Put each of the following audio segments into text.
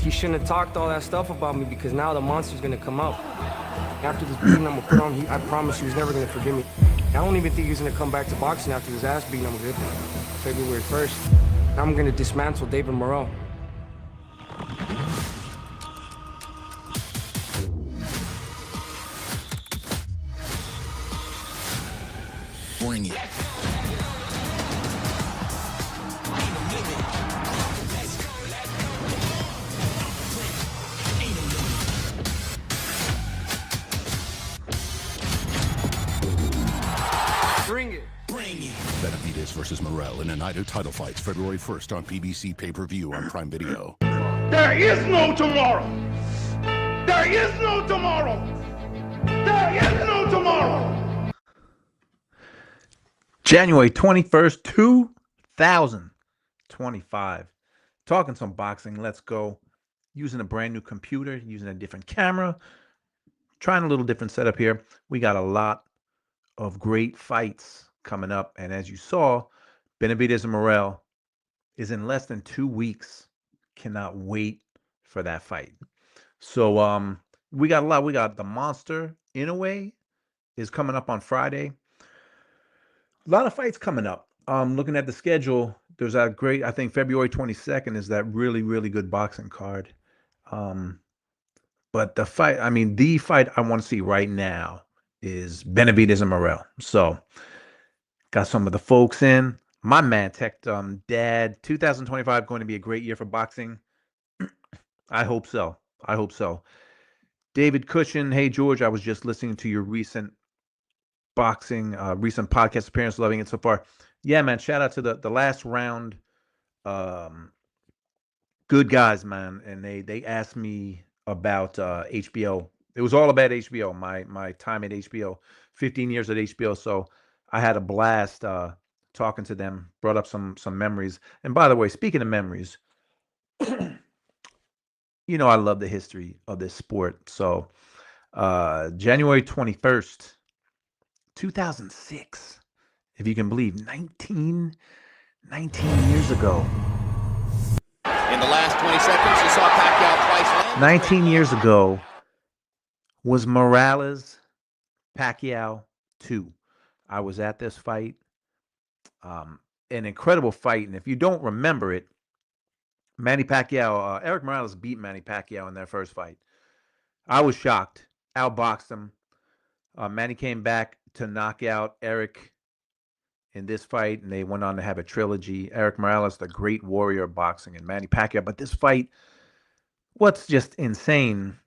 he shouldn't have talked all that stuff about me because now the monster's gonna come out. After this beating I'm gonna put on, I promise you he's never gonna forgive me. I don't even think he's gonna come back to boxing after his ass beating I'm good. February 1st. I'm gonna dismantle David Morrell. Bring it. Bring it. Bring it. Benavidez versus Morrell in a night of title fights, February 1st on PBC pay-per-view on Prime Video. There is no tomorrow. There is no tomorrow. There is no tomorrow. January 21st, 2025. Talking some boxing. Let's go. Using a brand new computer, using a different camera, trying a little different setup here. We got a lot of great fights coming up. And as you saw, Benavidez and Morrell is in less than 2 weeks. Cannot wait for that fight. So we got a lot. We got the Monster in a way is coming up on Friday. A lot of fights coming up. Looking at the schedule, there's that great, I think February 22nd is that really, really good boxing card. But the fight I want to see right now is Benavidez and Morrell. So got some of the folks in. My man Tech Dad, 2025 going to be a great year for boxing. I hope so. I hope so. David Cushion, hey George, I was just listening to your recent boxing, recent podcast appearance, loving it so far. Yeah, man, shout out to the last round. Good guys, man. And they asked me about HBO. It was all about HBO, my time at HBO, 15 years at HBO. So I had a blast talking to them, brought up some memories. And by the way, speaking of memories, you know I love the history of this sport. So January 21st, 2006, if you can believe, 19 years ago. In the last 20 seconds, you saw Pacquiao twice land. 19 years ago was Morales Pacquiao 2. I was at this fight. An incredible fight. And if you don't remember it, Manny Pacquiao, Eric Morales beat Manny Pacquiao in their first fight. I was shocked. Outboxed him. Manny came back to knock out Eric in this fight, and they went on to have a trilogy. Eric Morales, the great warrior of boxing, and Manny Pacquiao. But this fight, what's just insane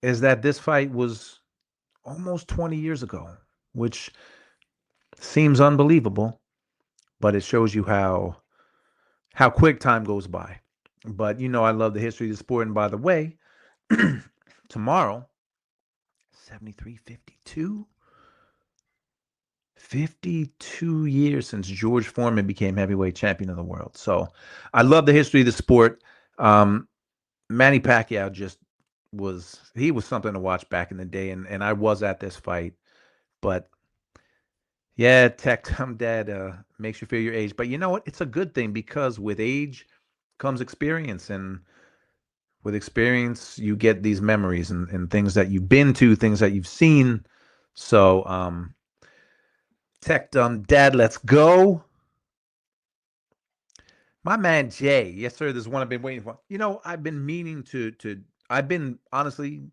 is that this fight was almost 20 years ago, which seems unbelievable, but it shows you how quick time goes by. But you know I love the history of the sport. And by the way, tomorrow, 73-52. 52 years since George Foreman became heavyweight champion of the world. So I love the history of the sport. Manny Pacquiao was something to watch back in the day, and I was at this fight. But yeah, Tech Dad makes you feel your age. But you know what? It's a good thing because with age comes experience, and with experience you get these memories and things that you've been to, things that you've seen. So Tech Dad, let's go. My man Jay, yes sir, this is one I've been waiting for. You know, I've been meaning to I've been honestly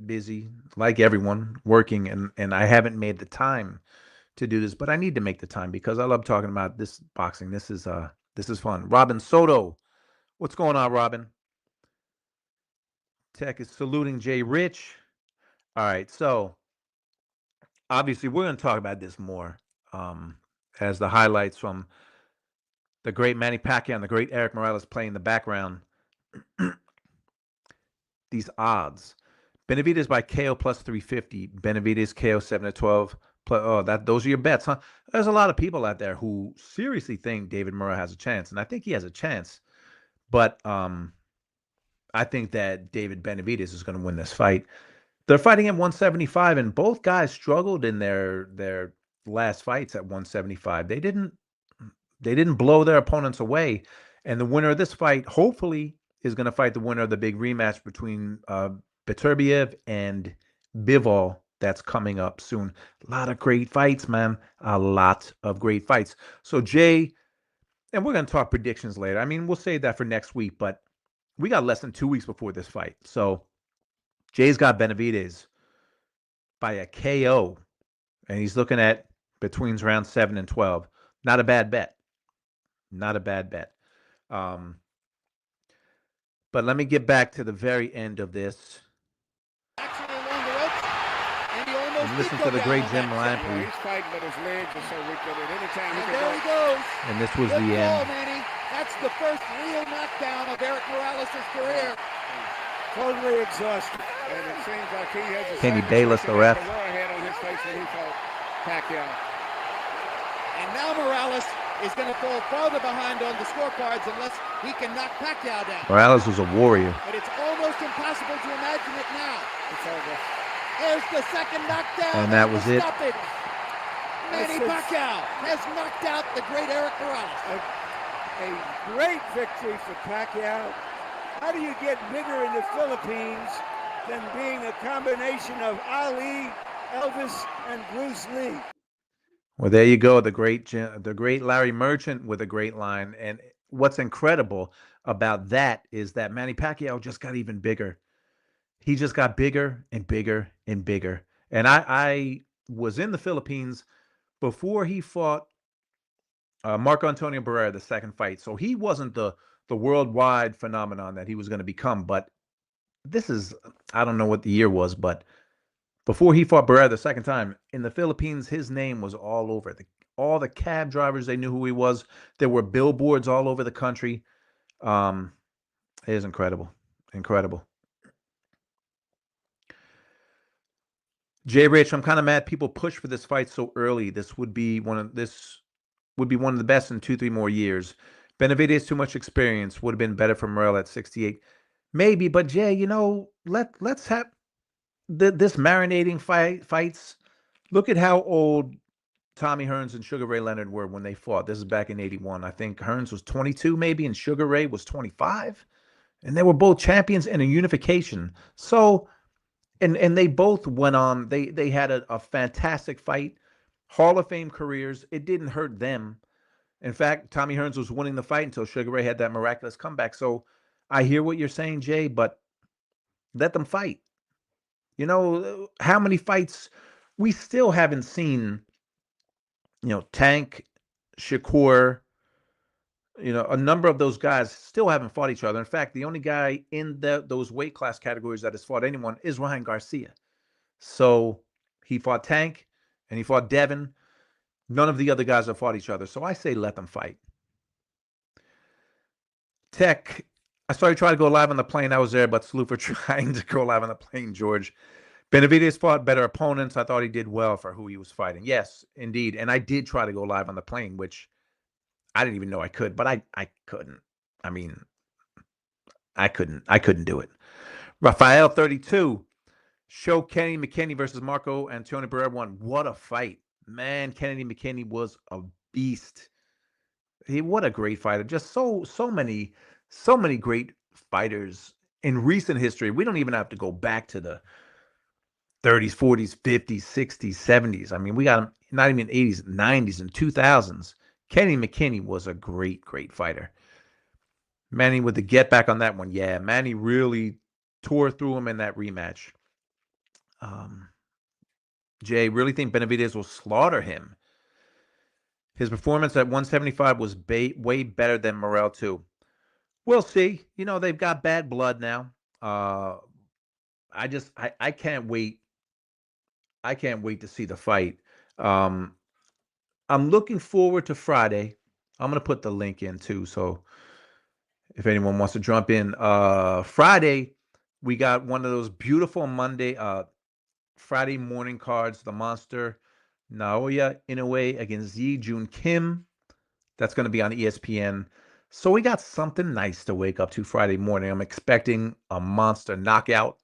busy like everyone, working, and I haven't made the time to do this, but I need to make the time because I love talking about this boxing. This is fun. Robin Soto, what's going on, Robin? Tech is saluting Jay Rich. All right, so obviously we're going to talk about this more as the highlights from the great Manny Pacquiao and the great Eric Morales play in the background. These odds. Benavidez by KO plus 350. Benavidez KO 7-12. Those are your bets, huh? There's a lot of people out there who seriously think David Morrell has a chance, and I think he has a chance. But I think that David Benavidez is going to win this fight. They're fighting at 175, and both guys struggled in their last fights at 175. They didn't blow their opponents away. And the winner of this fight, hopefully, is going to fight the winner of the big rematch between Beterbiev and Bivol that's coming up soon. A lot of great fights, man. A lot of great fights. So, Jay, and we're going to talk predictions later. I mean, we'll save that for next week, but we got less than 2 weeks before this fight. So, Jay's got Benavidez by a KO, and he's looking at between rounds 7 and 12. Not a bad bet. Not a bad bet. But let me get back to the very end of this. And listen to the great Jim Lampley. He's fighting, but his legs are so weak that at any time he And can there go. he goes. And this was Good the call, end. Manny. That's the first real knockdown of Eric Morales' career. Totally exhausted. And it seems like he has a Kenny same Bayless, the expression ref. as the warhead on his face when he fought Pacquiao. And now Morales is going to fall farther behind on the scorecards unless he can knock Pacquiao down. Morales was a warrior. But it's almost impossible to imagine it now. It's over. There's the second knockdown. And that was it. Stoppage. Manny Pacquiao has knocked out the great Eric Morales. A great victory for Pacquiao. How do you get bigger in the Philippines than being a combination of Ali, Elvis, and Bruce Lee? Well, there you go. The great Larry Merchant with a great line. And what's incredible about that is that Manny Pacquiao just got even bigger. He just got bigger and bigger and bigger. And I was in the Philippines before he fought Marco Antonio Barrera, the second fight. So he wasn't the worldwide phenomenon that he was going to become. But this is, I don't know what the year was, but before he fought Barrera the second time, in the Philippines, his name was all over. All the cab drivers, they knew who he was. There were billboards all over the country. It is incredible. Incredible. Jay Rich, I'm kind of mad people pushed for this fight so early. This would be one of the best in 2-3 more years. Benavidez too much experience. Would have been better for Morrell at 68. Maybe, but Jay, let's have this marinating fights. Look at how old Tommy Hearns and Sugar Ray Leonard were when they fought. This is back in 81. I think Hearns was 22 maybe, and Sugar Ray was 25. And they were both champions in a unification. So, and they both went on. They had a fantastic fight. Hall of Fame careers. It didn't hurt them. In fact, Tommy Hearns was winning the fight until Sugar Ray had that miraculous comeback. So I hear what you're saying, Jay, but let them fight. How many fights we still haven't seen, Tank, Shakur, a number of those guys still haven't fought each other. In fact, the only guy in those weight class categories that has fought anyone is Ryan Garcia. So he fought Tank and he fought Devin. None of the other guys have fought each other. So I say let them fight. Tech, I saw you try to go live on the plane. I was there, but salute for trying to go live on the plane, George. Benavidez fought better opponents. I thought he did well for who he was fighting. Yes, indeed. And I did try to go live on the plane, which I didn't even know I could, but I couldn't. I mean, I couldn't do it. Rafael 32. Show Kennedy McKinney versus Marco Antonio Barrera 1. What a fight. Man, Kennedy McKinney was a beast. What a great fighter. Just so many great fighters in recent history. We don't even have to go back to the 30s, 40s, 50s, 60s, 70s. I mean, we got him not even 80s, 90s, and 2000s. Kenny McKinney was a great, great fighter. Manny with the get back on that one. Yeah, Manny really tore through him in that rematch. Jay, really think Benavidez will slaughter him. His performance at 175 was way better than Morrell, too. We'll see. They've got bad blood now. I can't wait. I can't wait to see the fight. I'm looking forward to Friday. I'm going to put the link in, too, so if anyone wants to jump in. Friday, we got one of those beautiful Friday morning cards, the Monster, Naoya Inoue against Yi Jun Kim. That's going to be on ESPN. So we got something nice to wake up to Friday morning. I'm expecting a monster knockout.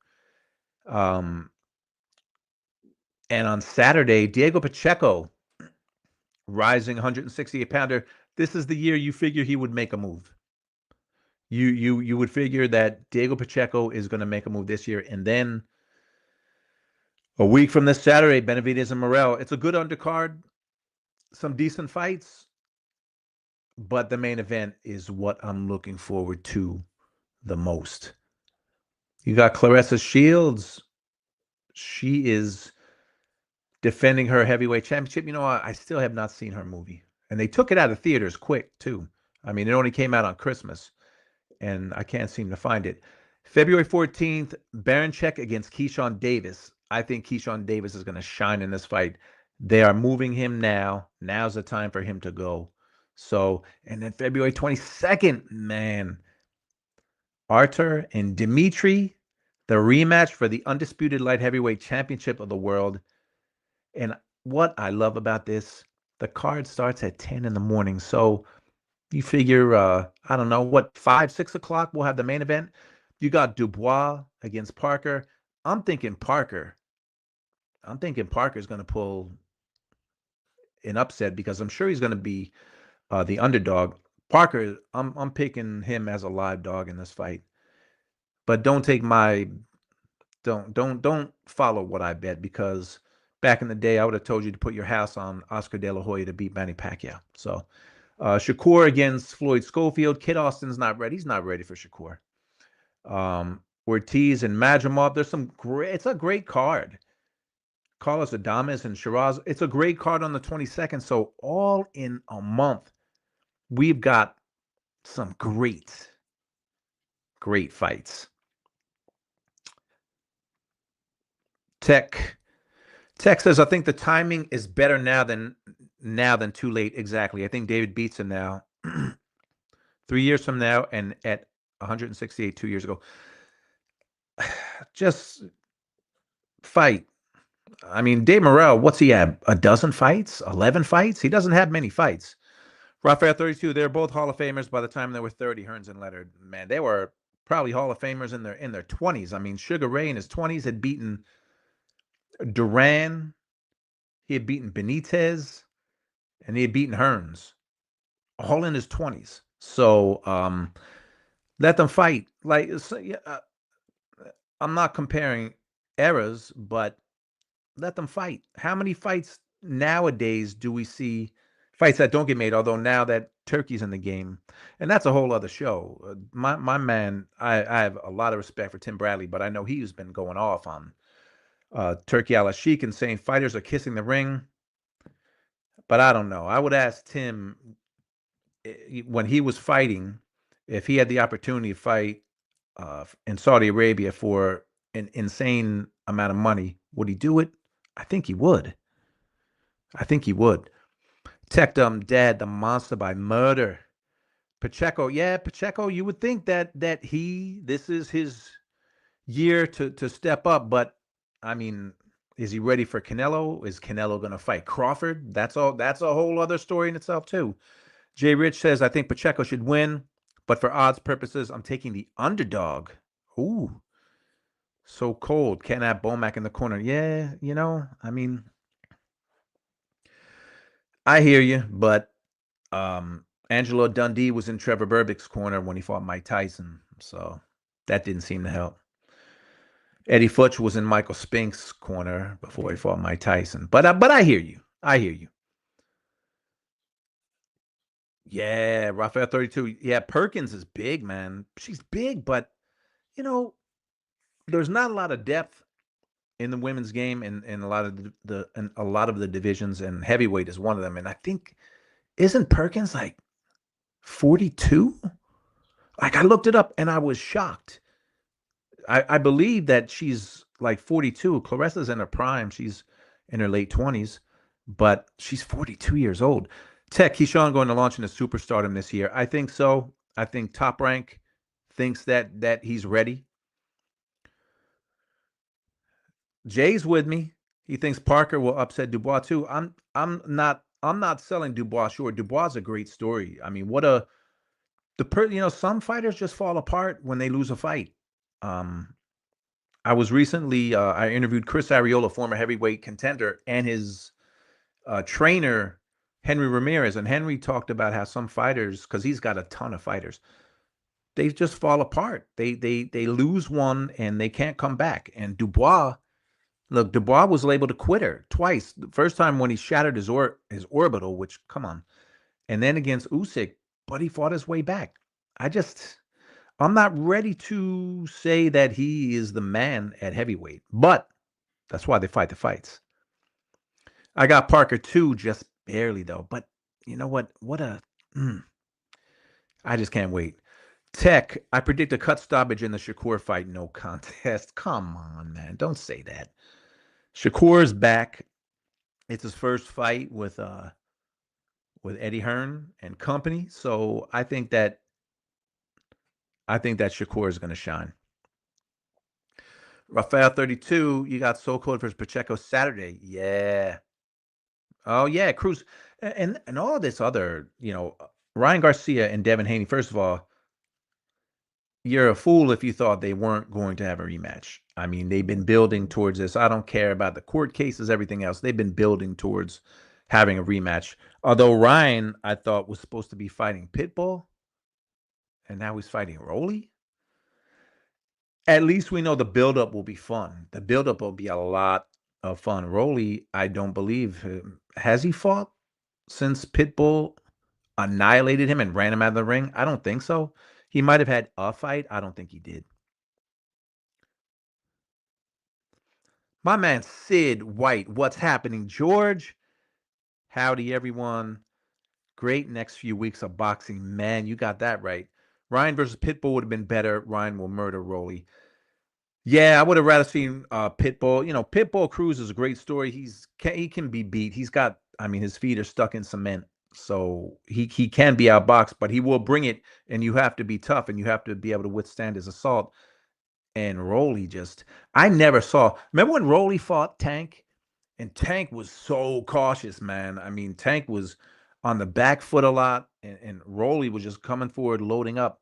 And on Saturday, Diego Pacheco, rising 168-pounder. This is the year you figure he would make a move. You would figure that Diego Pacheco is going to make a move this year, and then a week from this Saturday, Benavidez and Morrell. It's a good undercard, some decent fights, but the main event is what I'm looking forward to the most. You got Claressa Shields. She is defending her heavyweight championship. You know, I still have not seen her movie. And they took it out of theaters quick, too. I mean, it only came out on Christmas, and I can't seem to find it. February 14th, Baranchek against Keyshawn Davis. I think Keyshawn Davis is going to shine in this fight. They are moving him now. Now's the time for him to go. So, and then February 22nd, man, Artur and Dimitri, the rematch for the undisputed light heavyweight championship of the world. And what I love about this, the card starts at 10 in the morning. So you figure, I don't know, what, 5, 6 o'clock, we'll have the main event. You got Dubois against Parker. I'm thinking Parker's going to pull an upset because I'm sure he's going to be the underdog. Parker, I'm picking him as a live dog in this fight. But don't follow what I bet, because back in the day I would have told you to put your house on Oscar De La Hoya to beat Manny Pacquiao. So Shakur against Floyd Schofield. Kid Austin's not ready. He's not ready for Shakur. Ortiz and Madrimov. It's a great card. Carlos Adames and Shiraz. It's a great card on the 22nd. So all in a month, we've got some great fights. Tech says, I think the timing is better now than too late. Exactly. I think David beats him now. 3 years from now, and at 168 2 years ago. Just fight. I mean, Dave Morrell, what's he at? A dozen fights? 11 fights? He doesn't have many fights. Rafael 32, they're both Hall of Famers by the time they were 30, Hearns and Leonard. Man, they were probably Hall of Famers in their 20s. I mean, Sugar Ray in his 20s had beaten Duran. He had beaten Benitez. And he had beaten Hearns. All in his 20s. So, let them fight. Like, I'm not comparing eras, but let them fight. How many fights nowadays do we see, fights that don't get made, although now that Turkey's in the game, and that's a whole other show. My man, I have a lot of respect for Tim Bradley, but I know he's been going off on Turkey Al Sheikh and saying fighters are kissing the ring. But I don't know. I would ask Tim, when he was fighting, if he had the opportunity to fight in Saudi Arabia for an insane amount of money, would he do it? I think he would. Tech Dad, the monster by murder. Pacheco, you would think that this is his year to step up, but I mean, is he ready for Canelo? Is Canelo going to fight Crawford? That's a whole other story in itself too. Jay Rich says, I think Pacheco should win, but for odds purposes, I'm taking the underdog. Ooh, so cold. Can't have Bomac in the corner. Yeah, I mean, I hear you, but Angelo Dundee was in Trevor Berbick's corner when he fought Mike Tyson, so that didn't seem to help. Eddie Futch was in Michael Spink's corner before he fought Mike Tyson. But I hear you. Yeah, Rafael 32. Yeah, Perkins is big, man. She's big, but there's not a lot of depth in the women's game in a lot of the divisions, and heavyweight is one of them. And I think, isn't Perkins like 42? Like, I looked it up and I was shocked. I believe that she's like 42. Claressa's in her prime. She's in her late 20s, but she's 42 years old. Tech, Keyshawn going to launch into superstardom this year. I think so. I think Top Rank thinks that he's ready. Jay's with me. He thinks Parker will upset Dubois too. I'm not selling Dubois short. Dubois is a great story. I mean, some fighters just fall apart when they lose a fight. I was recently, I interviewed Chris Arreola, former heavyweight contender, and his trainer, Henry Ramirez. And Henry talked about how some fighters, because he's got a ton of fighters, they just fall apart. They lose one and they can't come back. And Dubois, look, Dubois was able to quit her twice. The first time when he shattered his orbital, which, come on, and then against Usyk, but he fought his way back. I'm not ready to say that he is the man at heavyweight, but that's why they fight the fights. I got Parker too, just barely though. But you know what? I just can't wait. Tech, I predict a cut stoppage in the Shakur fight, no contest. Come on, man. Don't say that. Shakur's back. It's his first fight with Eddie Hearn and company. So I think that Shakur is going to shine. Rafael 32, you got Soul Code versus Pacheco Saturday. Yeah. Oh yeah, Cruz and all of this other, Ryan Garcia and Devin Haney. First of all, you're a fool if you thought they weren't going to have a rematch. I mean, they've been building towards this. I don't care about the court cases, everything else. They've been building towards having a rematch. Although Ryan, I thought, was supposed to be fighting Pitbull, and now he's fighting Rolly. At least we know the buildup will be fun. The buildup will be a lot of fun. Rolly, I don't believe, has he fought since Pitbull annihilated him and ran him out of the ring? I don't think so. He might have had a fight. I don't think he did. My man Sid White, what's happening, George? Howdy, everyone. Great next few weeks of boxing. Man, you got that right. Ryan versus Pitbull would have been better. Ryan will murder Rolly. Yeah, I would have rather seen Pitbull. Pitbull Cruz is a great story. He can be beat. His feet are stuck in cement. So he can be outboxed, but he will bring it, and you have to be tough, and you have to be able to withstand his assault. And Rolly I never saw. Remember when Rolly fought Tank? And Tank was so cautious, man. I mean, Tank was on the back foot a lot, and Rolly was just coming forward, loading up.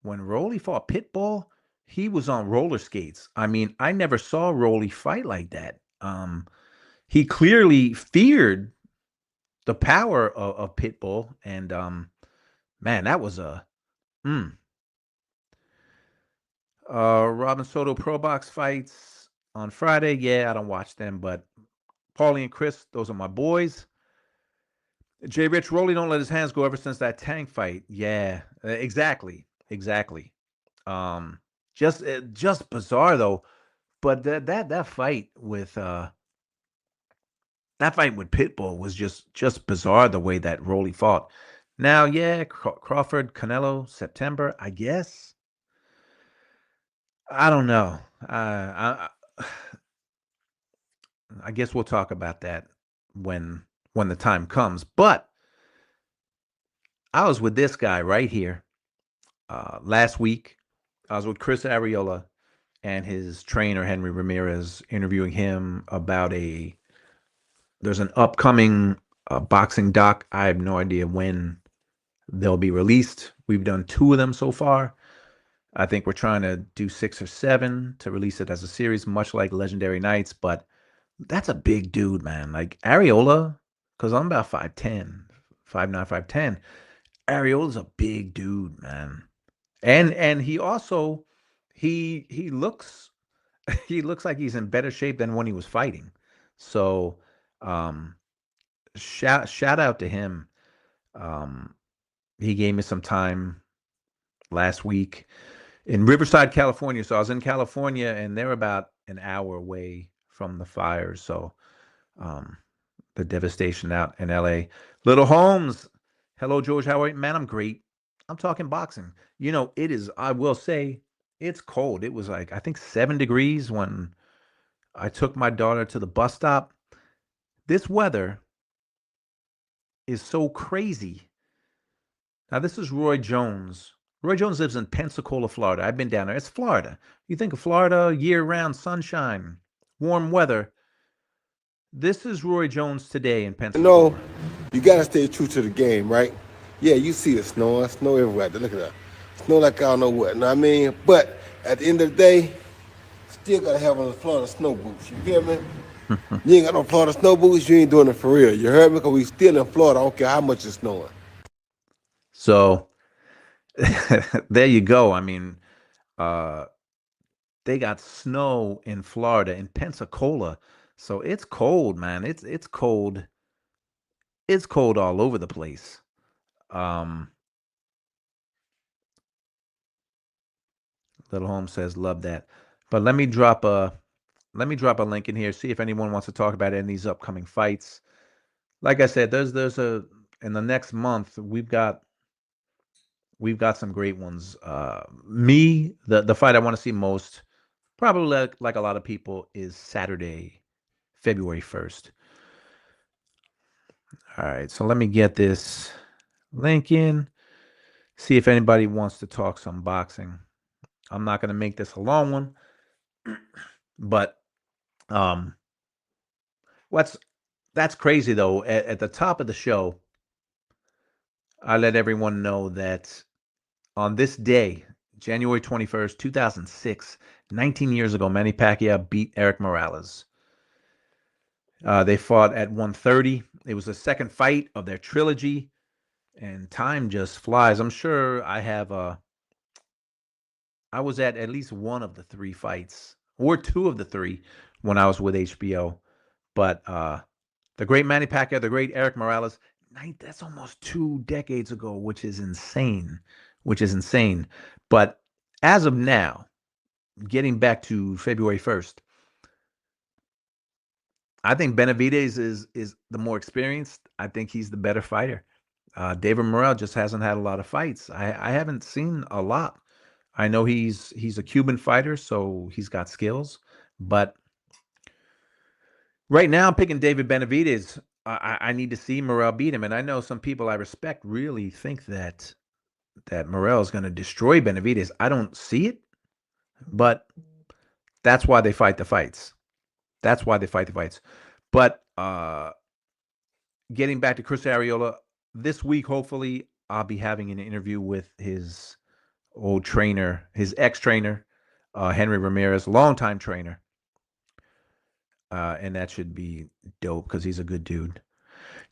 When Rolly fought Pitbull, he was on roller skates. I mean, I never saw Rolly fight like that. He clearly feared the power of Pitbull, and man, that was Robin Soto Pro Box fights on Friday. Yeah, I don't watch them, but Paulie and Chris, those are my boys. Jay Rich, Rolly don't let his hands go ever since that Tank fight. Yeah, exactly. Just bizarre though. But that fight with Pitbull was just bizarre the way that Rolly fought. Now, yeah, Crawford, Canelo, September, I guess. I don't know. I guess we'll talk about that when the time comes. But I was with this guy right here last week. I was with Chris Arreola and his trainer, Henry Ramirez, interviewing him about there's an upcoming boxing doc. I have no idea when they'll be released. We've done 2 of them so far. I think we're trying to do 6 or 7 to release it as a series, much like Legendary Nights. But that's a big dude, man. Like Arreola, because I'm about 5'10", 5'9", 5'10". Arreola's a big dude, man. And he also he looks like he's in better shape than when he was fighting. So shout out to him. He gave me some time last week in Riverside, California. So I was in California, and they're about an hour away from the fires. So the devastation out in LA. Little Holmes, hello George, how are you? Man, I'm great. I'm talking boxing. It is, I will say, it's cold. It was like, I think 7 degrees when I took my daughter to the bus stop. This weather is so crazy. Now, this is Roy Jones. Roy Jones lives in Pensacola, Florida. I've been down there. It's Florida. You think of Florida, year-round sunshine, warm weather. This is Roy Jones today in Pensacola. You got to stay true to the game, right? Yeah, you see the snow everywhere. Look at that. Snow like I don't know what, know what I mean? But at the end of the day, still got to have on the Florida snow boots. You feel me? You ain't got no Florida snow boots, you ain't doing it for real. You heard me? Because we still in Florida. I don't care how much it's snowing. So there you go. I mean, uh, they got snow in Florida, in Pensacola, so it's cold, man. It's cold. It's cold all over the place. Um, Little Holmes says, "Love that." But let me drop a link in here. See if anyone wants to talk about any of these upcoming fights. Like I said, there's a in the next month we've got some great ones. The fight I want to see most, probably like a lot of people, is Saturday, February 1st. All right, so let me get this link in. See if anybody wants to talk some boxing. I'm not going to make this a long one, but um, what's that's crazy though. At the top of the show, I let everyone know that on this day, January 21st, 2006, 19 years ago, Manny Pacquiao beat Eric Morales. They fought at 130. It was the second fight of their trilogy, and time just flies. I'm sure I was at least one of the three fights, or two of the three, when I was with HBO. But the great Manny Pacquiao, the great Eric Morales, that's almost 2 decades ago, which is insane. Which is insane. But as of now, getting back to February 1st, I think Benavidez is the more experienced. I think he's the better fighter. David Morrell just hasn't had a lot of fights. I haven't seen a lot. I know he's a Cuban fighter, so he's got skills. But right now, I'm picking David Benavidez. I need to see Morrell beat him, and I know some people I respect really think that Morrell is going to destroy Benavidez. I don't see it, but that's why they fight the fights. That's why they fight the fights. But getting back to Chris Arreola, this week, hopefully, I'll be having an interview with his old trainer, his ex-trainer, Henry Ramirez, longtime trainer. And that should be dope because he's a good dude.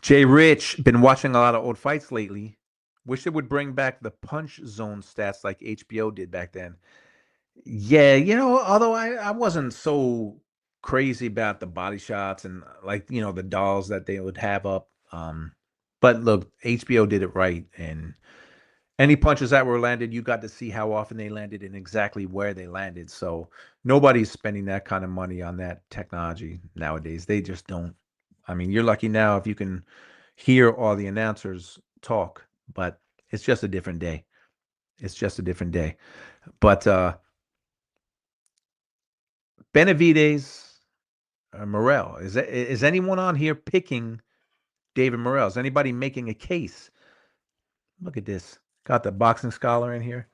Jay Rich, been watching a lot of old fights lately. Wish it would bring back the punch zone stats like HBO did back then. Yeah, although I wasn't so crazy about the body shots and the dolls that they would have up. But look, HBO did it right, and any punches that were landed, you got to see how often they landed and exactly where they landed. So nobody's spending that kind of money on that technology nowadays. They just don't. I mean, you're lucky now if you can hear all the announcers talk, but it's just a different day. It's just a different day. But Benavidez, Morrell, is anyone on here picking David Morrell? Is anybody making a case? Look at this. Got the boxing scholar in here.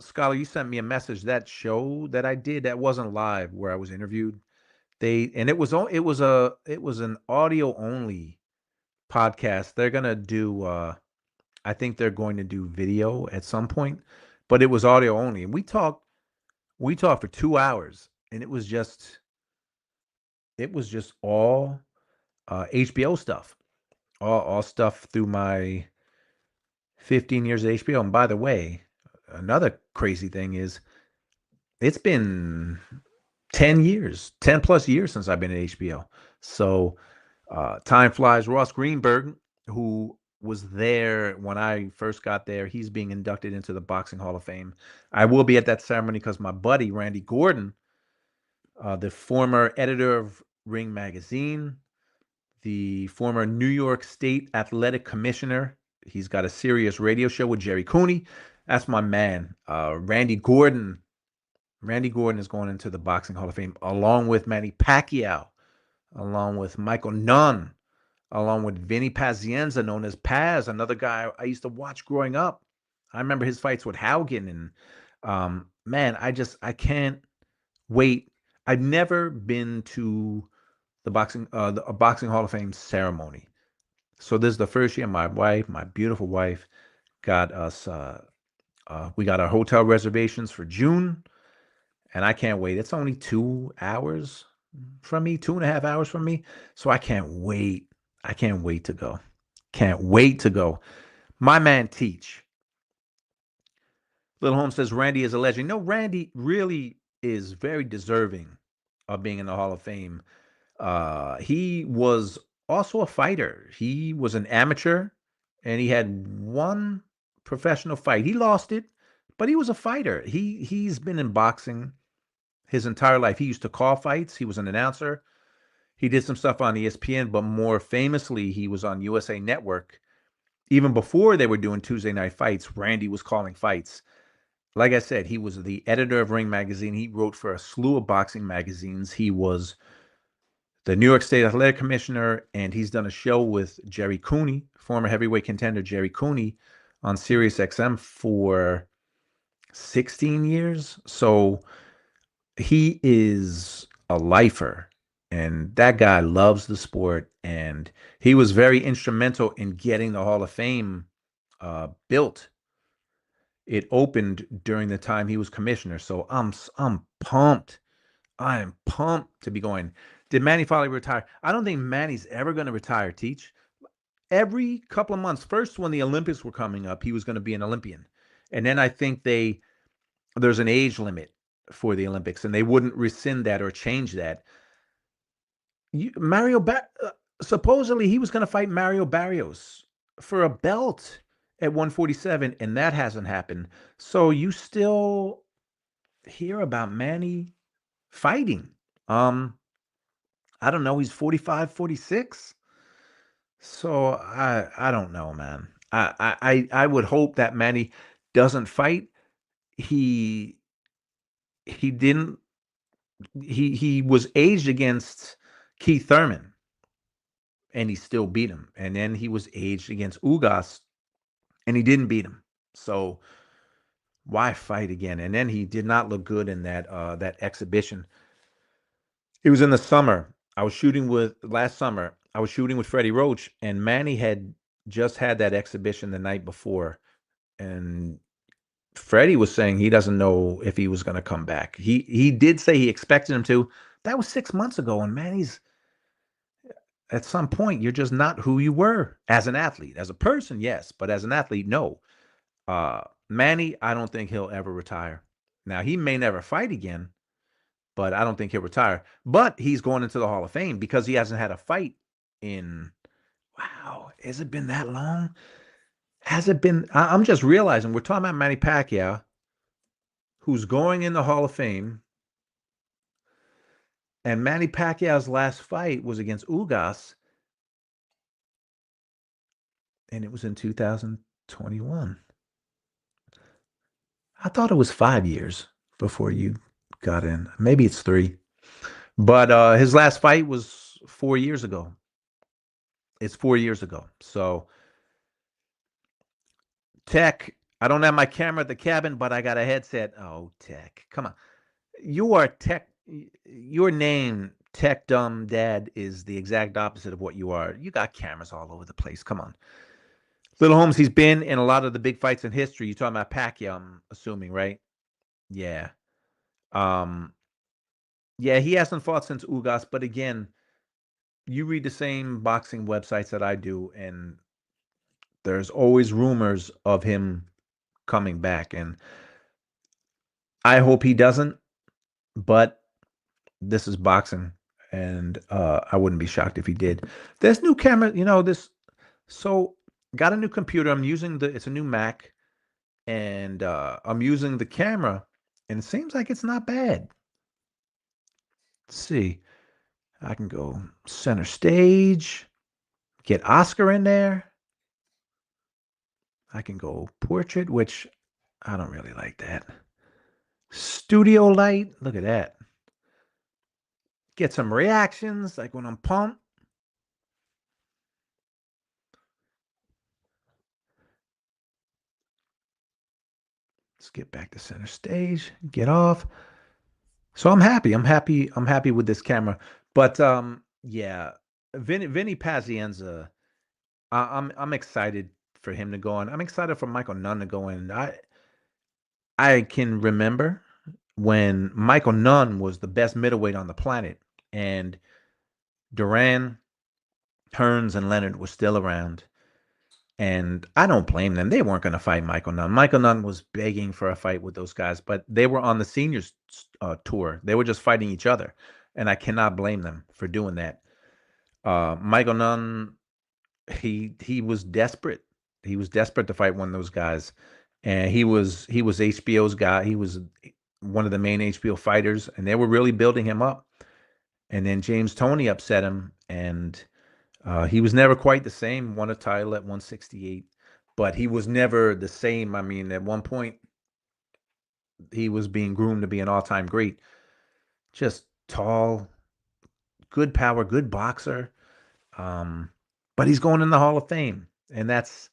Scholar, you sent me a message. That show that I did, that wasn't live where I was interviewed. It was an audio only podcast. They're gonna do I think they're going to do video at some point, but it was audio only. And we talked for 2 hours, and it was just all HBO stuff. All stuff through my 15 years of HBO. And by the way, another crazy thing is it's been 10 years, 10 plus years since I've been at HBO. So time flies. Ross Greenberg, who was there when I first got there, he's being inducted into the Boxing Hall of Fame. I will be at that ceremony because my buddy, Randy Gordon, the former editor of Ring Magazine, the former New York State Athletic Commissioner. He's got a serious radio show with Jerry Cooney. That's my man. Randy Gordon. Randy Gordon is going into the Boxing Hall of Fame along with Manny Pacquiao, along with Michael Nunn, along with Vinny Pazienza, known as Paz, another guy I used to watch growing up. I remember his fights with Haugen. And man, I can't wait. I've never been to the Boxing Hall of Fame ceremony. So this is the first year my beautiful wife, got us. We got our hotel reservations for June, and I can't wait. It's only 2 hours from me, 2.5 hours from me, so I can't wait. I can't wait to go. Can't wait to go. My man Teach. Little Holmes says Randy is a legend. No, Randy really is very deserving of being in the Hall of Fame. He was also a fighter. He was an amateur, and he had one professional fight. He lost it, but he was a fighter. He's been in boxing his entire life. He used to call fights. He was an announcer. He did some stuff on ESPN, but more famously, he was on USA Network. Even before they were doing Tuesday night fights, Randy was calling fights. Like I said, he was the editor of Ring Magazine. He wrote for a slew of boxing magazines. He was the New York State Athletic Commissioner, and he's done a show with Jerry Cooney, former heavyweight contender Jerry Cooney, on Sirius XM for 16 years. So he is a lifer, and that guy loves the sport, and he was very instrumental in getting the Hall of Fame built. It opened during the time he was commissioner, so I'm pumped. I am pumped to be going. Did Manny finally retire? I don't think Manny's ever going to retire, Teach. Every couple of months, first when the Olympics were coming up, he was going to be an Olympian. And then I think there's an age limit for the Olympics, and they wouldn't rescind that or change that. Supposedly he was going to fight Mario Barrios for a belt at 147, and that hasn't happened. So you still hear about Manny fighting. I don't know. He's 45, 46. So I don't know, man. I would hope that Manny doesn't fight. He didn't. He was aged against Keith Thurman, and he still beat him. And then he was aged against Ugas, and he didn't beat him. So why fight again? And then he did not look good in that exhibition. It was in the summer. Last summer, I was shooting with Freddie Roach, and Manny had just had that exhibition the night before. And Freddie was saying he doesn't know if he was going to come back. He did say he expected him to. That was 6 months ago, and Manny's, at some point, you're just not who you were as an athlete. As a person, yes, but as an athlete, no. Manny, I don't think he'll ever retire. Now, he may never fight again, but I don't think he'll retire. But he's going into the Hall of Fame because he hasn't had a fight in, wow, has it been that long? Has it been? I'm just realizing we're talking about Manny Pacquiao, who's going in the Hall of Fame. And Manny Pacquiao's last fight was against Ugas, and it was in 2021. I thought it was 5 years before you got in. Maybe it's 3. But his last fight was 4 years ago. It's 4 years ago. So, Tech, I don't have my camera at the cabin, but I got a headset. Oh, Tech, come on. You are Tech. Your name, Tech Dumb Dad, is the exact opposite of what you are. You got cameras all over the place. Come on. Little Holmes, he's been in a lot of the big fights in history. You're talking about Pacquiao, I'm assuming, right? Yeah. Yeah, he hasn't fought since Ugas, but again, you read the same boxing websites that I do, and there's always rumors of him coming back, and I hope he doesn't, but this is boxing, and I wouldn't be shocked if he did. There's new camera, so got a new computer. I'm using it's a new Mac, and I'm using the camera, and it seems like it's not bad. Let's see. I can go center stage, get Oscar in there. I can go portrait, which I don't really like that. Studio light, look at that. Get some reactions, like when I'm pumped. Let's get back to center stage, get off. So I'm happy. I'm happy with this camera. But yeah, Vinny Pazienza, I'm excited for him to go in. I'm excited for Michael Nunn to go in. I can remember when Michael Nunn was the best middleweight on the planet, and Duran, Hearns, and Leonard were still around. And I don't blame them. They weren't going to fight Michael Nunn. Michael Nunn was begging for a fight with those guys, but they were on the seniors tour. They were just fighting each other, and I cannot blame them for doing that. Michael Nunn, he was desperate. He was desperate to fight one of those guys, and he was HBO's guy. He was one of the main HBO fighters, and they were really building him up. And then James Toney upset him, and he was never quite the same. Won a title at 168, but he was never the same. I mean, at one point, he was being groomed to be an all-time great. Just tall, good power, good boxer. But he's going in the Hall of Fame, and that's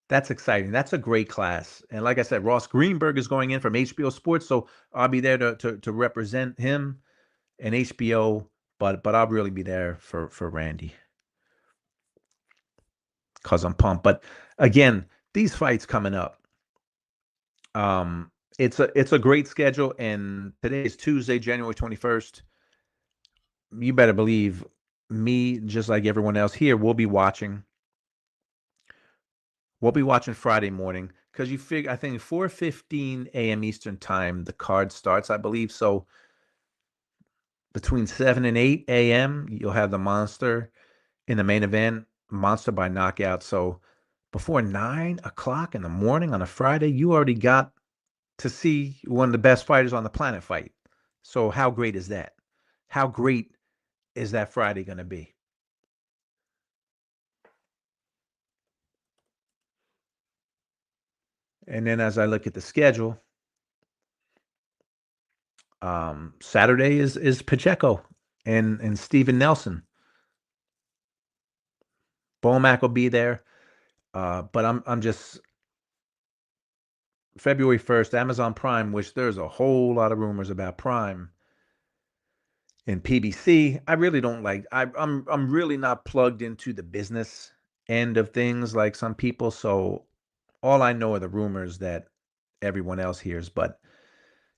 exciting. That's a great class. And like I said, Ross Greenberg is going in from HBO Sports, so I'll be there to represent him and HBO. But I'll really be there for Randy, because I'm pumped. But again, these fights coming up, it's a great schedule, and today is Tuesday, January 21st. You better believe me, just like everyone else here, we'll be watching. We'll be watching Friday morning, because you figure, I think 4:15 a.m. Eastern time the card starts, I believe. So between 7 and 8 a.m. you'll have the Monster in the main event, Monster by knockout. So before 9 o'clock in the morning on a Friday, you already got to see one of the best fighters on the planet fight. So how great is that? How great is that Friday going to be? And then as I look at the schedule, Saturday is Pacheco and Steven Nelson. Bomac will be there. But I'm just February 1st, Amazon Prime, which there's a whole lot of rumors about Prime and PBC. I really don't like. I'm really not plugged into the business end of things like some people. So all I know are the rumors that everyone else hears. But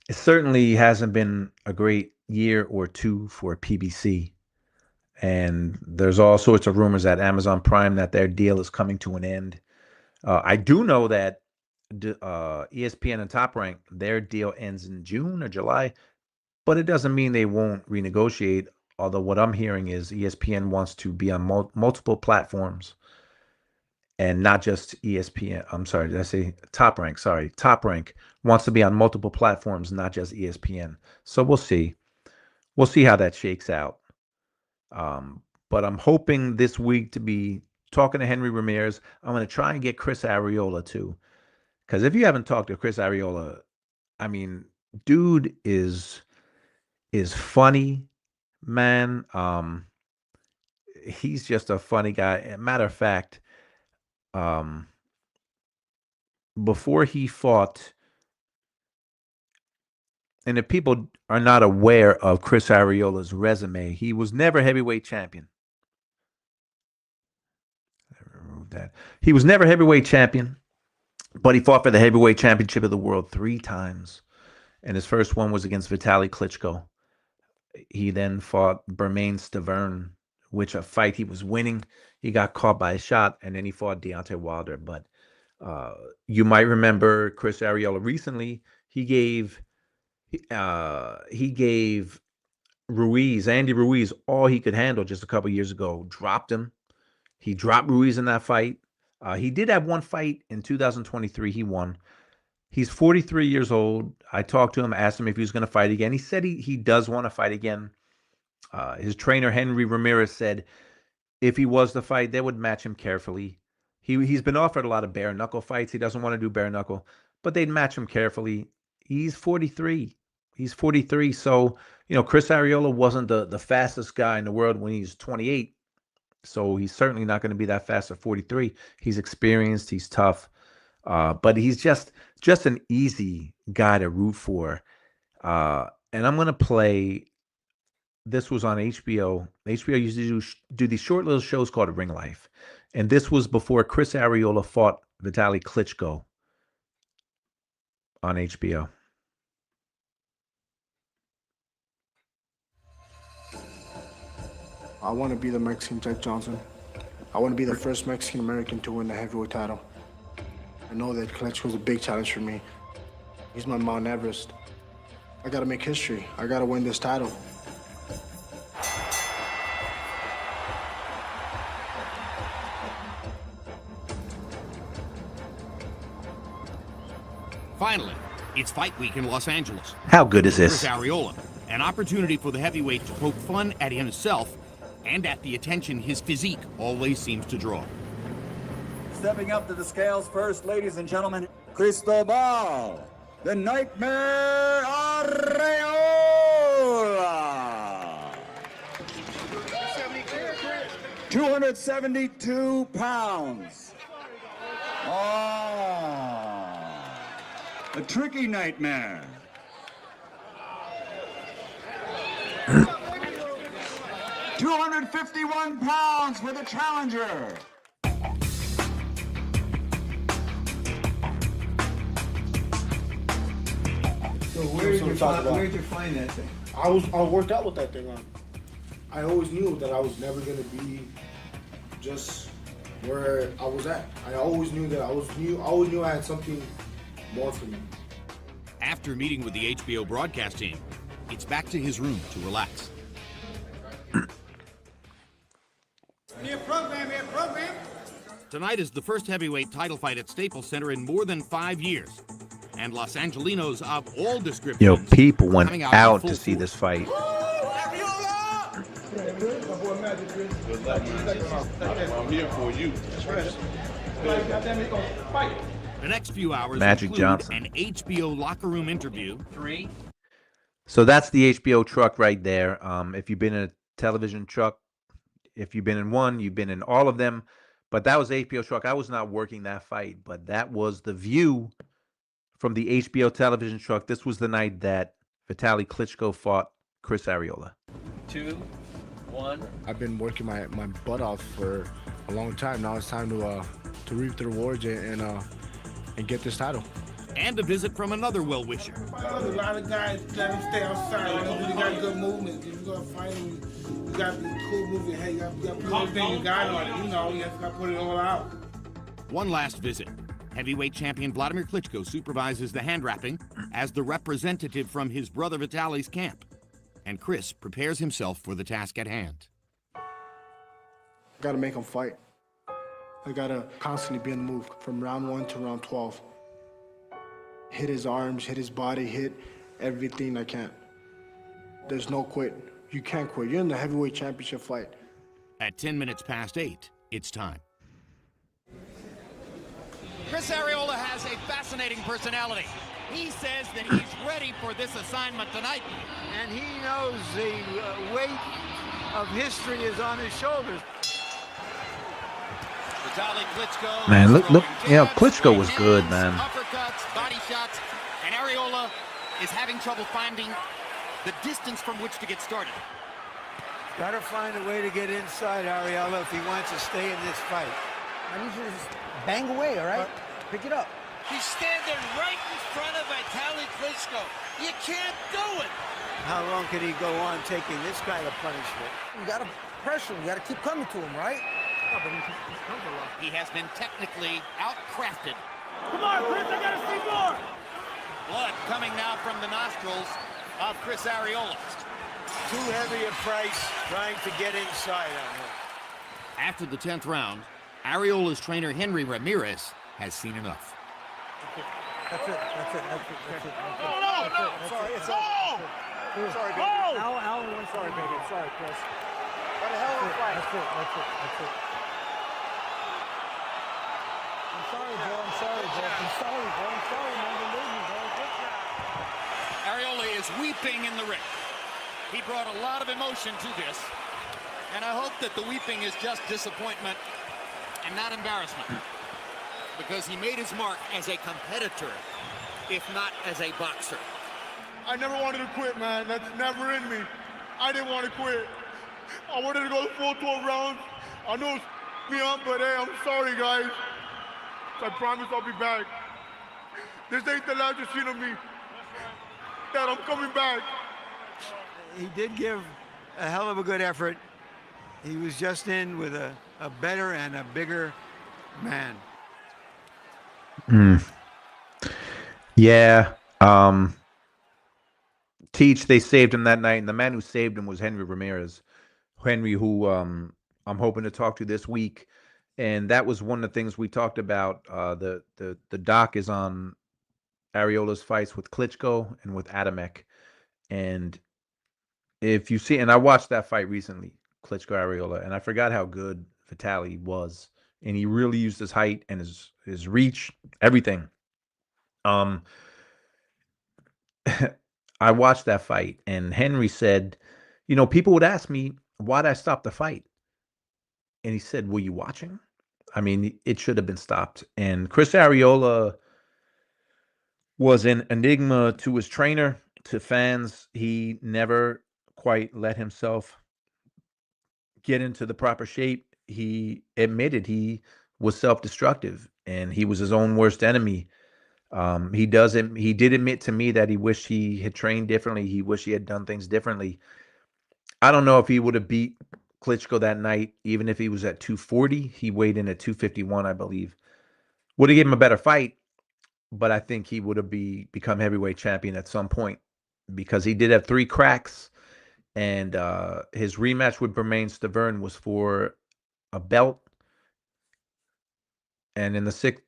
it certainly hasn't been a great year or two for PBC. And there's all sorts of rumors at Amazon Prime that their deal is coming to an end. I do know that ESPN and Top Rank, their deal ends in June or July, but it doesn't mean they won't renegotiate. Although what I'm hearing is ESPN wants to be on multiple platforms and not just ESPN. I'm sorry, did I say Top Rank? Sorry, Top Rank wants to be on multiple platforms, not just ESPN. So we'll see. We'll see how that shakes out. But I'm hoping this week to be talking to Henry Ramirez. I'm going to try and get Chris Arreola too. Because if you haven't talked to Chris Arreola, I mean, dude is funny, man. He's just a funny guy. Matter of fact, before he fought, and if people are not aware of Chris Arreola's resume, he was never heavyweight champion. He was never heavyweight champion, but he fought for the heavyweight championship of the world 3 times. And his first one was against Vitaly Klitschko. He then fought Bermane Stiverne, which a fight he was winning. He got caught by a shot, and then he fought Deontay Wilder. But you might remember Chris Arreola recently. He gave Andy Ruiz, all he could handle just a couple years ago. Dropped him. He dropped Ruiz in that fight. He did have one fight in 2023. He won. He's 43 years old. I talked to him, asked him if he was going to fight again. He said he does want to fight again. His trainer, Henry Ramirez, said if he was to fight, they would match him carefully. He's been offered a lot of bare knuckle fights. He doesn't want to do bare knuckle, but they'd match him carefully. He's 43. He's 43. So, Chris Arreola wasn't the fastest guy in the world when he's 28. So he's certainly not going to be that fast at 43. He's experienced. He's tough. But he's just an easy guy to root for. And I'm going to play. This was on HBO. HBO used to do these short little shows called Ring Life. And this was before Chris Arreola fought Vitaly Klitschko on HBO. I want to be the Mexican Jack Johnson. I want to be the first Mexican-American to win the heavyweight title. I know that Klitschko is a big challenge for me. He's my Mount Everest. I got to make history. I got to win this title. Finally, it's fight week in Los Angeles. How good is this? Chris Arreola, an opportunity for the heavyweight to poke fun at himself and at the attention his physique always seems to draw. Stepping up to the scales first, ladies and gentlemen, Cristobal, the Nightmare Arreola. 272 pounds. A tricky nightmare. 251 pounds for the challenger. So where did you find that thing? I worked out with that thing on. I always knew that I was never gonna be just where I was at. I always knew that I always knew I had something more for me. After meeting with the HBO broadcast team, it's back to his room to relax. Tonight is the first heavyweight title fight at Staples Center in more than 5 years. And Los Angelinos of all descriptions. Yo, people went coming out in to full see force. this fight. I'm here for you. The next few hours Magic include Johnson. an HBO locker room interview. So that's the HBO truck right there. If you've been in a television truck, if you've been in one, you've been in all of them. But that was the HBO truck. I was not working that fight, but that was the view from the HBO television truck. This was the night that Vitaly Klitschko fought Chris Arreola. 2, 1. I've been working my butt off for a long time. Now it's time to reap the rewards and get this title. And a visit from another well-wisher. A lot of guys let them stay outside. You know, you got good movement. If you're gonna fight them, you got the cool movement. Hey, you got to put everything you got on it. You know, you have to put it all out. One last visit. Heavyweight champion Vladimir Klitschko supervises the hand wrapping as the representative from his brother Vitaly's camp. And Chris prepares himself for the task at hand. Got to make him fight. I got to constantly be in the move from round 1 to round 12. Hit his arms, hit his body, hit everything I can. There's no quit. You can't quit. You're in the heavyweight championship fight. At 10 minutes past 8, it's time. Chris Arreola has a fascinating personality. He says that he's ready for this assignment tonight. And he knows the weight of history is on his shoulders. Vitaly Klitschko. Man, look, you know, Klitschko was good, man. Uppercuts, body shots, and Arreola is having trouble finding the distance from which to get started. Got to find a way to get inside Arreola if he wants to stay in this fight. I need you to just bang away, all right? Pick it up. He's standing right in front of Vitaly Klitschko. You can't do it. How long can he go on taking this kind of punishment? You got to pressure him. You got to keep coming to him, right? He has been technically outcrafted. Come on, Chris, I gotta see more. Blood coming now from the nostrils of Chris Arreola. Too heavy a price trying to get inside on him. After the 10th round, Arreola's trainer Henry Ramirez has seen enough. That's it. No. Sorry, it's all. Sorry, baby. Alan, sorry, baby. Sorry, Chris. What a hell of a fight. That's it. I'm sorry, bro. I'm sorry, man. Believe me, bro. Good job. Arreola is weeping in the ring. He brought a lot of emotion to this, and I hope that the weeping is just disappointment and not embarrassment, because he made his mark as a competitor, if not as a boxer. I never wanted to quit, man. That's never in me. I didn't want to quit. I wanted to go the full 12 rounds. I know it's me up, but hey, I'm sorry, guys. I promise I'll be back. This ain't the last you've seen of me. Dad, I'm coming back. He did give a hell of a good effort. He was just in with a better and a bigger man. Yeah. Teach, they saved him that night, and the man who saved him was Henry Ramirez. Henry, who I'm hoping to talk to this week. And that was one of the things we talked about. The doc is on Arreola's fights with Klitschko and with Adamek. And if you see, and I watched that fight recently, Klitschko Arreola, and I forgot how good Vitali was. And he really used his height and his reach, everything. I watched that fight, and Henry said, people would ask me, why'd I stop the fight? And he said, were you watching? I mean, it should have been stopped. And Chris Arreola was an enigma to his trainer, to fans. He never quite let himself get into the proper shape. He admitted he was self-destructive, and he was his own worst enemy. He did admit to me that he wished he had trained differently. He wished he had done things differently. I don't know if he would have beat Klitschko that night, even if he was at 240. He weighed in at 251, I believe. Would have given him a better fight, but I think he would have become heavyweight champion at some point because he did have 3 cracks, and his rematch with Bermain Stavern was for a belt. And in the 6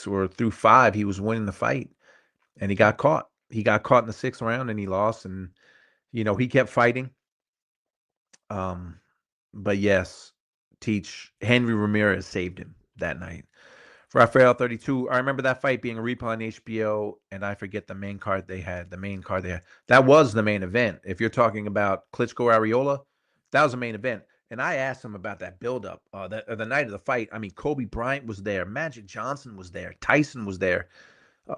or through 5, he was winning the fight, and he got caught. He got caught in the 6th round, and he lost. And he kept fighting. But yes, Teach, Henry Ramirez saved him that night. Rafael 32. I remember that fight being a replay on HBO, and I forget the main card they had. That was the main event. If you're talking about Klitschko Arreola, that was the main event. And I asked him about that buildup, the night of the fight. I mean, Kobe Bryant was there, Magic Johnson was there, Tyson was there,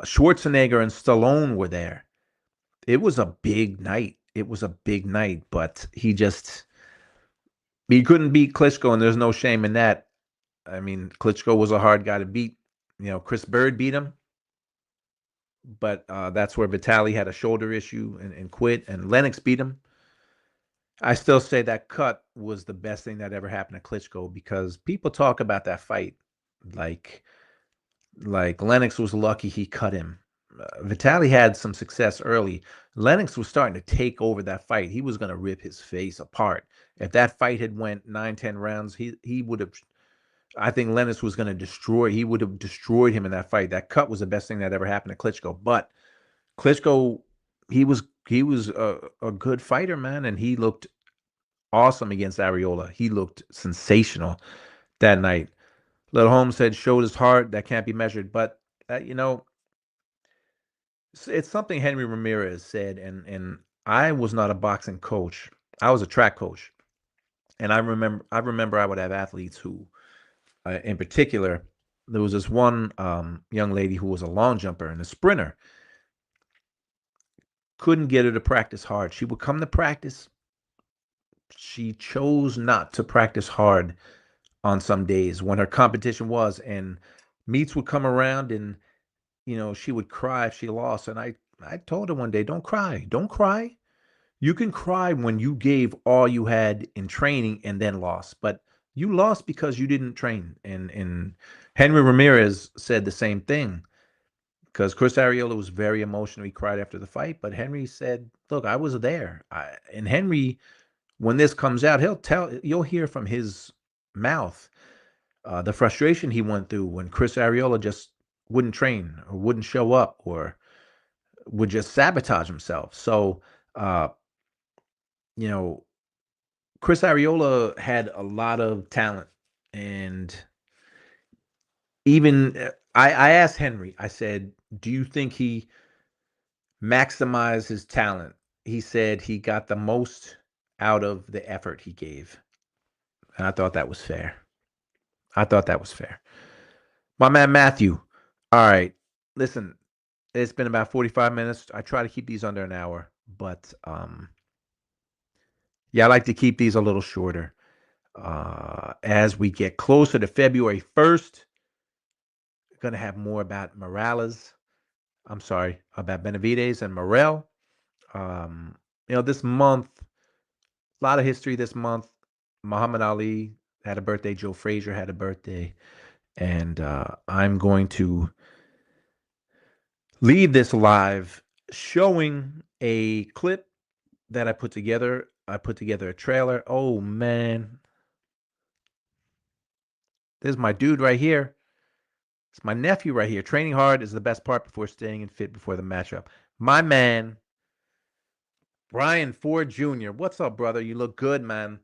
Schwarzenegger and Stallone were there. It was a big night. But he couldn't beat Klitschko, and there's no shame in that. I mean, Klitschko was a hard guy to beat. Chris Bird beat him, but that's where Vitali had a shoulder issue and quit, and Lennox beat him. I still say that cut was the best thing that ever happened to Klitschko, because people talk about that fight like Lennox was lucky he cut him. Vitali had some success early. Lennox was starting to take over that fight. He was going to rip his face apart. If that fight had went 9-10 rounds, he would have. I think Lennox was going to destroy. He would have destroyed him in that fight. That cut was the best thing that ever happened to Klitschko. But Klitschko, he was a good fighter, man, and he looked awesome against Arreola. He looked sensational that night. Little Holmes said, showed his heart. That can't be measured. But, it's something Henry Ramirez said, and I was not a boxing coach. I was a track coach. And I remember I would have athletes who, in particular, there was this one young lady who was a long jumper and a sprinter. Couldn't get her to practice hard. She would come to practice. She chose not to practice hard on some days when her competition was, and meets would come around, and she would cry if she lost. And I told her one day, don't cry. You can cry when you gave all you had in training and then lost, but you lost because you didn't train. And Henry Ramirez said the same thing, because Chris Arreola was very emotional. He cried after the fight, but Henry said, look, I was there. And Henry, when this comes out, you'll hear from his mouth the frustration he went through when Chris Arreola just wouldn't train or wouldn't show up or would just sabotage himself. So, Chris Arreola had a lot of talent, and even I asked Henry, I said, do you think he maximized his talent? He said he got the most out of the effort he gave. And I thought that was fair. My man Matthew. All right. Listen, it's been about 45 minutes. I try to keep these under an hour, but yeah, I like to keep these a little shorter. As we get closer to February 1st, going to have more about about Benavidez and Morrell. This month, a lot of history this month. Muhammad Ali had a birthday. Joe Frazier had a birthday. And I'm going to leave this live showing a clip that I put together. I put together a trailer. Oh, man. This is my dude right here. It's my nephew right here. Training hard is the best part before staying in fit before the matchup. My man, Brian Ford Jr. What's up, brother? You look good, man.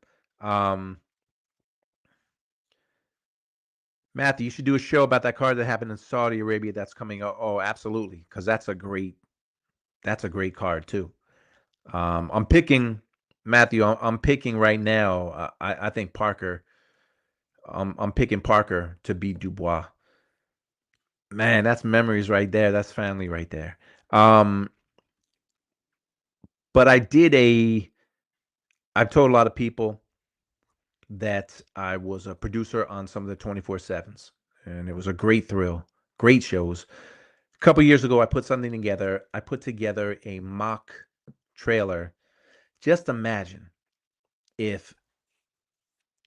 Matthew, you should do a show about that card that happened in Saudi Arabia that's coming up. Oh, absolutely, because that's a great card too. I'm picking Matthew. I'm picking right now. I think Parker. I'm picking Parker to beat Dubois. Man, that's memories right there. That's family right there. But I've told a lot of people that I was a producer on some of the 24/7s, and it was a great thrill, great shows. A couple years ago, I put something together. I put together a mock trailer. Just imagine if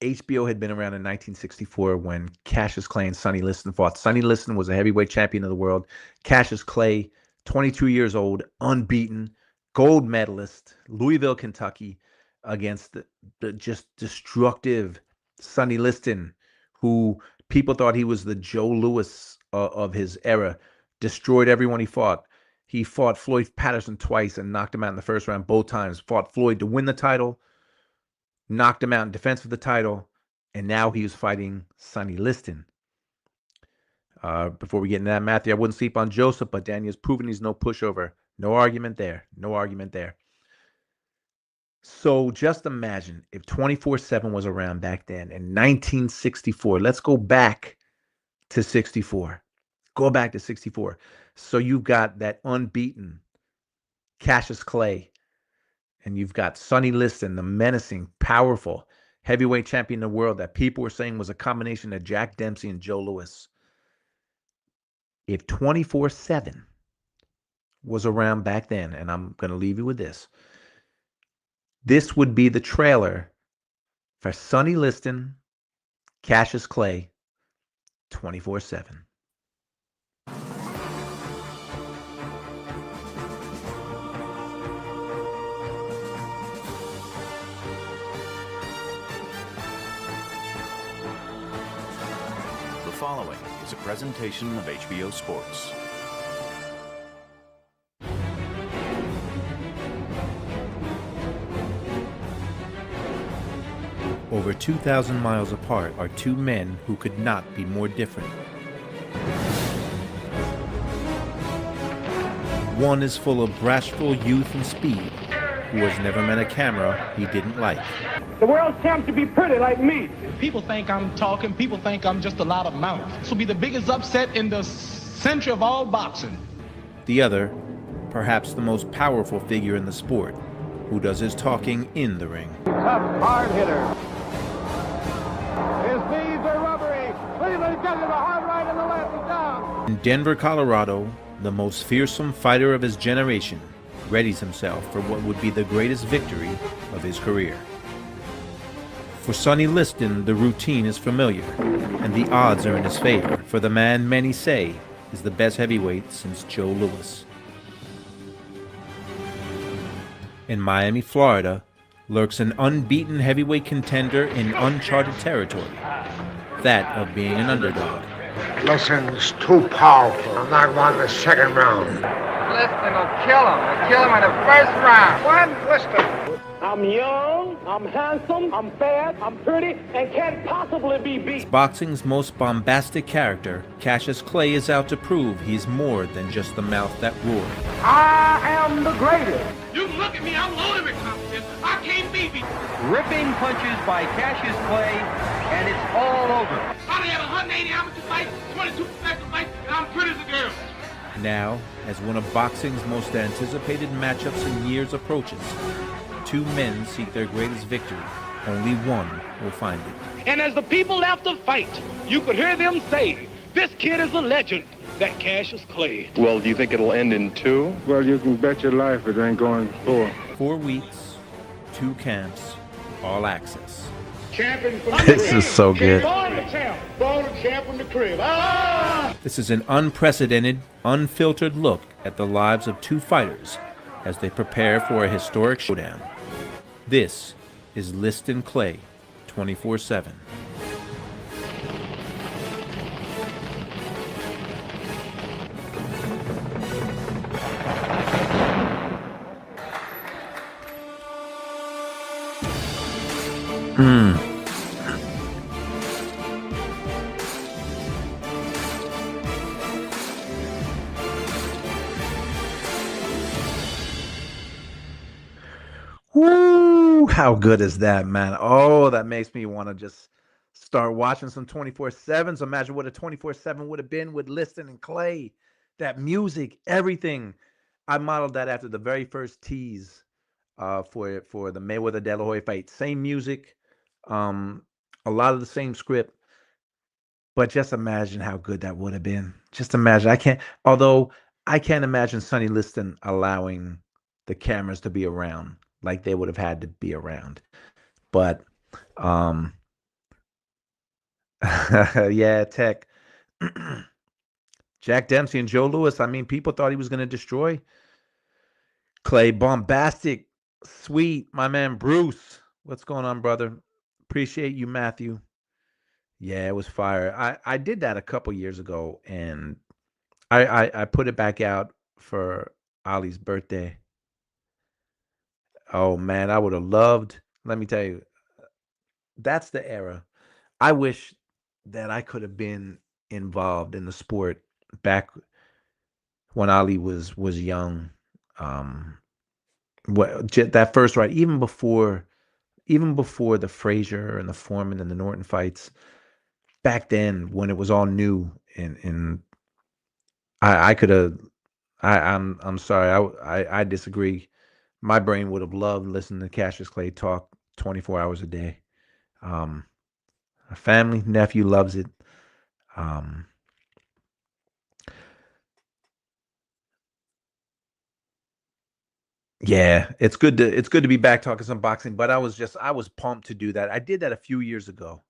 HBO had been around in 1964 when Cassius Clay and Sonny Liston fought. Sonny Liston was a heavyweight champion of the world. Cassius Clay, 22 years old, unbeaten, gold medalist, Louisville, Kentucky, against the just destructive Sonny Liston, who people thought he was the Joe Louis of his era, destroyed everyone he fought. He fought Floyd Patterson twice and knocked him out in the first round both times. Fought Floyd to win the title, knocked him out in defense of the title, and now he was fighting Sonny Liston. Before we get into that, Matthew, I wouldn't sleep on Joseph, but Daniel's proven he's no pushover. No argument there. No argument there. So just imagine if 24/7 was around back then in 1964. Let's go back to 64. Go back to 64. So you've got that unbeaten Cassius Clay, and you've got Sonny Liston, the menacing, powerful heavyweight champion of the world that people were saying was a combination of Jack Dempsey and Joe Louis. If 24/7 was around back then, and I'm going to leave you with this, this would be the trailer for Sonny Liston, Cassius Clay, 24/7. The following is a presentation of HBO Sports. Over 2,000 miles apart are two men who could not be more different. One is full of bashful youth and speed, who has never met a camera he didn't like. The world's champ to be pretty like me. People think I'm talking. People think I'm just a lot of mouth. This will be the biggest upset in the century of all boxing. The other, perhaps the most powerful figure in the sport, who does his talking in the ring. Tough, hard hitter. His knees are rubbery. Cleveland's got him a hard right and the left is down. In Denver, Colorado, the most fearsome fighter of his generation readies himself for what would be the greatest victory of his career. For Sonny Liston, the routine is familiar, and the odds are in his favor for the man many say is the best heavyweight since Joe Louis. In Miami, Florida, lurks an unbeaten heavyweight contender in uncharted territory, that of being an underdog. Liston's too powerful. I'm not going to the second round. Liston will kill him. He'll kill him in the first round. One Liston. I'm young, I'm handsome, I'm fat, I'm pretty, and can't possibly be beat. Boxing's most bombastic character, Cassius Clay is out to prove he's more than just the mouth that roared. I am the greatest. You can look at me, I'm loaded with confidence. I can't beat me. Ripping punches by Cassius Clay, and it's all over. I had 180 amateur fights, 22 professional fights, and I'm pretty as a girl. Now, as one of boxing's most anticipated matchups in years approaches, two men seek their greatest victory. Only one will find it. And as the people left the fight, you could hear them say, this kid is a legend, that Cassius Clay. Well, do you think it'll end in 2? Well, you can bet your life it ain't going 4. 4 weeks, 2 camps, all access. champion from the This crib. is so good. Born the champ. Born the champ from the crib. Ah! This is an unprecedented, unfiltered look at the lives of two fighters as they prepare for a historic showdown. This is Liston Clay, 24/7. Woo! How good is that, man? Oh, that makes me want to just start watching some 24/7s. Imagine what a 24/7 would have been with Liston and Clay. That music, everything. I modeled that after the very first tease for the Mayweather De La Hoya fight. Same music, a lot of the same script. But just imagine how good that would have been. Just imagine. Although I can't imagine Sonny Liston allowing the cameras to be around like they would have had to be around. But yeah, Tech. Jack Dempsey and Joe Louis. I mean, people thought he was going to destroy Clay. Bombastic, sweet, my man Bruce. What's going on, brother? Appreciate you, Matthew. Yeah, it was fire. I did that a couple years ago, and I put it back out for Ali's birthday. Oh man, I would have loved. Let me tell you, that's the era. I wish that I could have been involved in the sport back when Ali was young. That first fight, even before the Frazier and the Foreman and the Norton fights, back then when it was all new, and I could have. I'm sorry. I disagree. My brain would have loved listening to Cassius Clay talk 24 hours a day. A family nephew loves it. Yeah, it's good to be back talking some boxing, but I was pumped to do that. I did that a few years ago.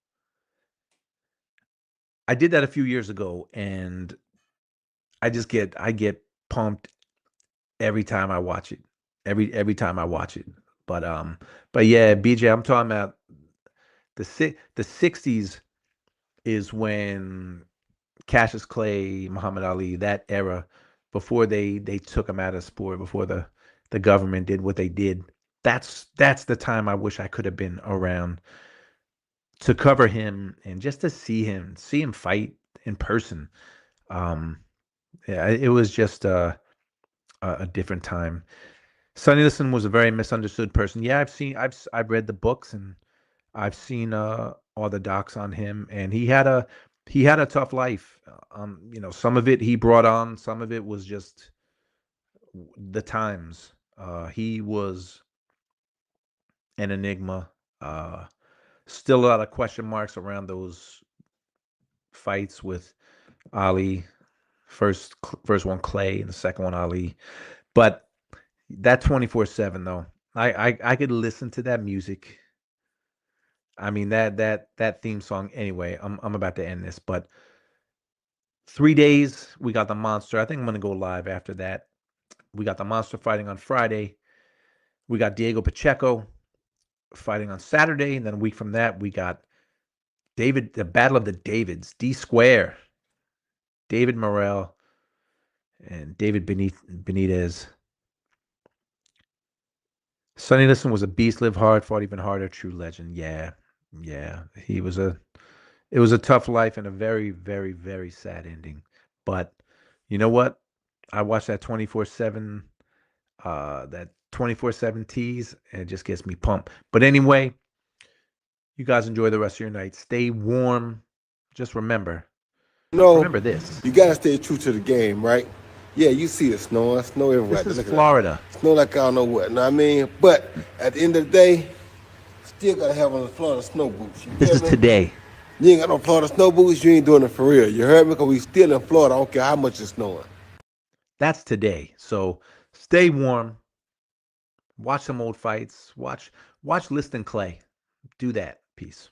And I get pumped every time I watch it. Every time I watch it. But yeah, BJ, I'm talking about the 60s is when Cassius Clay, Muhammad Ali, that era, before they took him out of sport, before the government did what they did. That's the time I wish I could have been around to cover him and just to see him fight in person. Yeah, it was just a different time. Sonny Liston was a very misunderstood person. Yeah, I've read the books and I've seen all the docs on him, and he had a tough life. Some of it he brought on, some of it was just the times. He was an enigma. Still a lot of question marks around those fights with Ali. First one Clay, and the second one Ali. But that 24/7 though, I could listen to that music. I mean that theme song. Anyway, I'm about to end this, but 3 days we got the Monster. I think I'm gonna go live after that. We got the Monster fighting on Friday. We got Diego Pacheco fighting on Saturday, and then a week from that we got the Battle of the Davids, D Square, David Morrell, and David Benitez. Sonny Liston was a beast, lived hard, fought even harder, true legend. Yeah. It was a tough life and a very, very, very sad ending. But you know what? I watched that 24/7 tease, and it just gets me pumped. But anyway, you guys enjoy the rest of your night. Stay warm. Just remember this. You gotta stay true to the game, right? Yeah, you see it snowing, snow everywhere. This is Florida. Snow like I don't know what. Know what I mean? But at the end of the day, still gotta have on the Florida snow boots. This is today. You ain't got no Florida snow boots, you ain't doing it for real. You heard me? Because we still in Florida. I don't care how much it's snowing. That's today. So stay warm. Watch some old fights. Watch Liston Clay. Do that. Peace.